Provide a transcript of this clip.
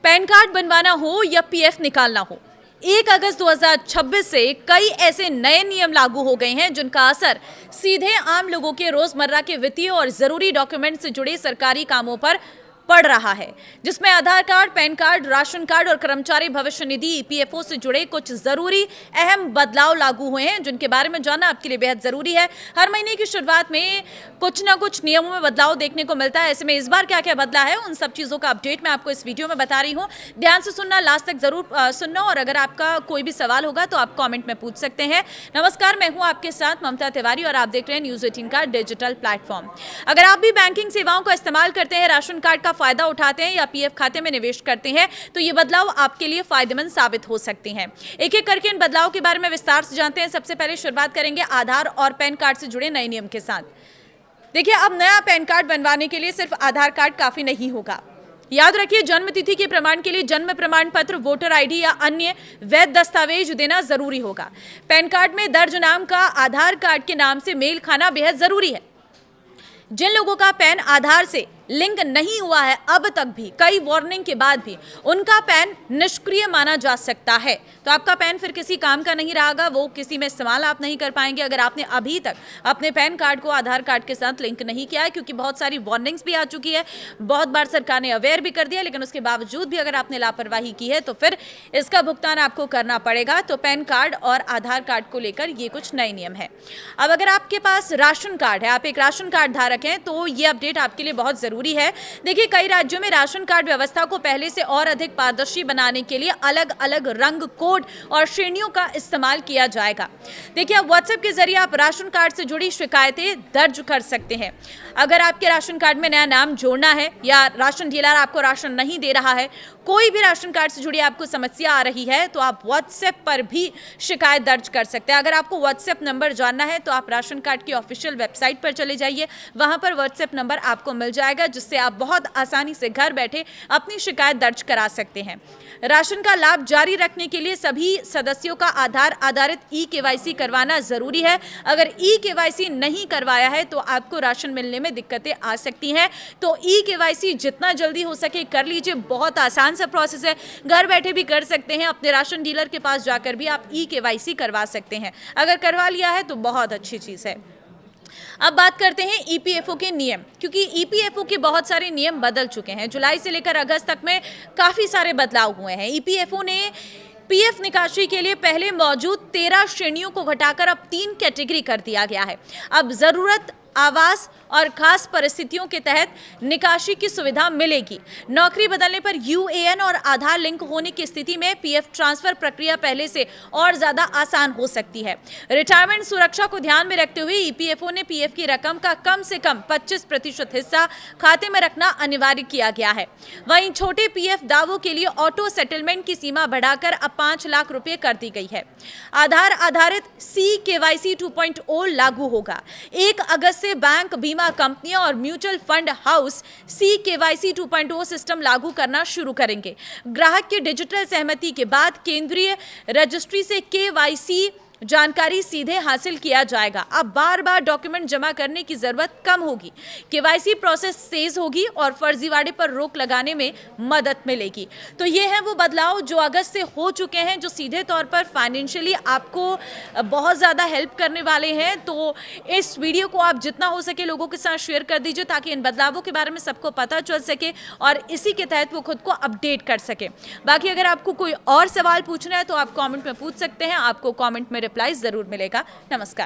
Pan card बनवाना हो या पीएफ निकालना हो, 1 अगस्त 2026 से कई ऐसे नए नियम लागू हो गए हैं जिनका असर सीधे आम लोगों के रोजमर्रा के वित्तीय और जरूरी डॉक्यूमेंट से जुड़े सरकारी कामों पर पड़ रहा है, जिसमें Aadhaar card, PAN card, ration card और कर्मचारी भविष्य निधि ईपीएफओ से जुड़े कुछ जरूरी अहम बदलाव लागू हुए हैं, जिनके बारे में जानना आपके लिए बेहद जरूरी है। हर महीने की शुरुआत में कुछ ना कुछ नियमों में बदलाव देखने को मिलता है। ऐसे में इस बार क्या क्या बदला है, उन सब चीजों का अपडेट मैं आपको इस वीडियो में बता रही हूँ। ध्यान से सुनना, लास्ट तक जरूर सुनना, और अगर आपका कोई भी सवाल होगा तो आप कॉमेंट में पूछ सकते हैं। नमस्कार, मैं हूँ आपके साथ ममता तिवारी और आप देख रहे हैं न्यूज 18 का डिजिटल प्लेटफॉर्म। अगर आप भी बैंकिंग सेवाओं का इस्तेमाल करते हैं, राशन कार्ड का फायदा उठाते हैं या पीएफ खाते में निवेश करते हैं, तो ये बदलाव आपके लिए फायदेमंद साबित हो सकते हैं। एक एक करके इन बदलाव के बारे में विस्तार से जानते हैं। सबसे पहले शुरुआत करेंगे आधार और पैन कार्ड से जुड़े नए नियम के साथ। देखिए, अब नया पैन कार्ड बनवाने के लिए सिर्फ आधार कार्ड काफी नहीं होगा। याद रखिए, जन्म तिथि के प्रमाण के लिए जन्म प्रमाण पत्र, वोटर आईडी या अन्य वैध दस्तावेज देना जरूरी होगा। पैन कार्ड में दर्ज नाम का आधार कार्ड के नाम से मेल खाना बेहद जरूरी है। जिन लोगों का पैन आधार से लिंक नहीं हुआ है, अब तक भी कई वार्निंग के बाद भी उनका पैन निष्क्रिय माना जा सकता है। तो आपका पैन फिर किसी काम का नहीं रहेगा, वो किसी में इस्तेमाल आप नहीं कर पाएंगे अगर आपने अभी तक अपने पैन कार्ड को आधार कार्ड के साथ लिंक नहीं किया है, क्योंकि बहुत सारी वार्निंग्स भी आ चुकी है, बहुत बार सरकार ने अवेयर भी कर दिया, लेकिन उसके बावजूद भी अगर आपने लापरवाही की है तो फिर इसका भुगतान आपको करना पड़ेगा। तो पैन कार्ड और आधार कार्ड को लेकर ये कुछ नए नियम है। अब अगर आपके पास राशन कार्ड है, आप एक राशन कार्ड धारक हैं, तो ये अपडेट आपके लिए बहुत जरूरी है। देखिए, कई राज्यों में राशन कार्ड व्यवस्था को पहले से और अधिक पारदर्शी बनाने के लिए अलग अलग रंग, कोड और श्रेणियों का इस्तेमाल किया जाएगा। देखिए, अब व्हाट्सएप के जरिए आप राशन कार्ड से जुड़ी शिकायतें दर्ज कर सकते हैं। अगर आपके राशन कार्ड में नया नाम जोड़ना है या राशन डीलर आपको राशन नहीं दे रहा है, कोई भी राशन कार्ड से जुड़ी आपको समस्या आ रही है, तो आप व्हाट्सएप पर भी शिकायत दर्ज कर सकते हैं। अगर आपको व्हाट्सएप नंबर जानना है तो आप राशन कार्ड की ऑफिशियल वेबसाइट पर चले जाइए, वहां पर व्हाट्सएप नंबर आपको मिल जाएगा, जिससे आप बहुत आसानी से घर बैठे अपनी शिकायत दर्ज करा सकते हैं। राशन का लाभ जारी रखने के लिए सभी सदस्यों का आधार आधारित ई-केवाईसी करवाना जरूरी है। अगर ई-केवाईसी नहीं करवाया है तो आपको राशन मिलने में दिक्कतें आ सकती हैं। तो ई-केवाईसी जितना जल्दी हो सके कर लीजिए, बहुत आसान सा प्रोसेस है, घर बैठे भी कर सकते हैं। अपने राशन डीलर के पास जाकर भी आप ई-केवाईसी करवा सकते हैं। अगर करवा लिया है तो बहुत अच्छी चीज है। अब बात करते हैं ईपीएफओ के नियम, क्योंकि ईपीएफओ के बहुत सारे नियम बदल चुके हैं। जुलाई से लेकर अगस्त तक में काफी सारे बदलाव हुए हैं। ईपीएफओ ने पीएफ निकासी के लिए पहले मौजूद 13 श्रेणियों को घटाकर अब 3 कैटेगरी कर दिया गया है। अब जरूरत, आवास और खास परिस्थितियों के तहत निकासी की सुविधा मिलेगी। नौकरी बदलने पर यूएएन और आधार लिंक होने की स्थिति में पीएफ ट्रांसफर प्रक्रिया पहले से और ज्यादा आसान हो सकती है। रिटायरमेंट सुरक्षा को ध्यान में रखते हुए ईपीएफओ ने पीएफ की रकम का कम से कम 25% हिस्सा खाते में रखना अनिवार्य किया गया है। वहीं छोटे पीएफ दावों के लिए ऑटो सेटलमेंट की सीमा बढ़ाकर अब 5 लाख रुपए कर दी गई है। आधार आधारित ई-केवाईसी 2.0 लागू होगा। 1 अगस्त से बैंक, बीमा कंपनियां और mutual fund house e-KYC 2.0 system लागू करना शुरू करेंगे। ग्राहक की डिजिटल सहमति के बाद केंद्रीय रजिस्ट्री से केवाईसी जानकारी सीधे हासिल किया जाएगा। अब बार बार डॉक्यूमेंट जमा करने की जरूरत कम होगी। केवाईसी प्रोसेस तेज होगी और फर्जीवाड़े पर रोक लगाने में मदद मिलेगी। तो ये है वो बदलाव जो अगस्त से हो चुके हैं, जो सीधे तौर पर फाइनेंशियली आपको बहुत ज़्यादा हेल्प करने वाले हैं। तो इस वीडियो को आप जितना हो सके लोगों के साथ शेयर कर दीजिए, ताकि इन बदलावों के बारे में सबको पता चल सके और इसी के तहत वो खुद को अपडेट कर सके। बाकी अगर आपको कोई और सवाल पूछना है तो आप कॉमेंट में पूछ सकते हैं, आपको कॉमेंट में रिप्लाई जरूर मिलेगा। नमस्कार।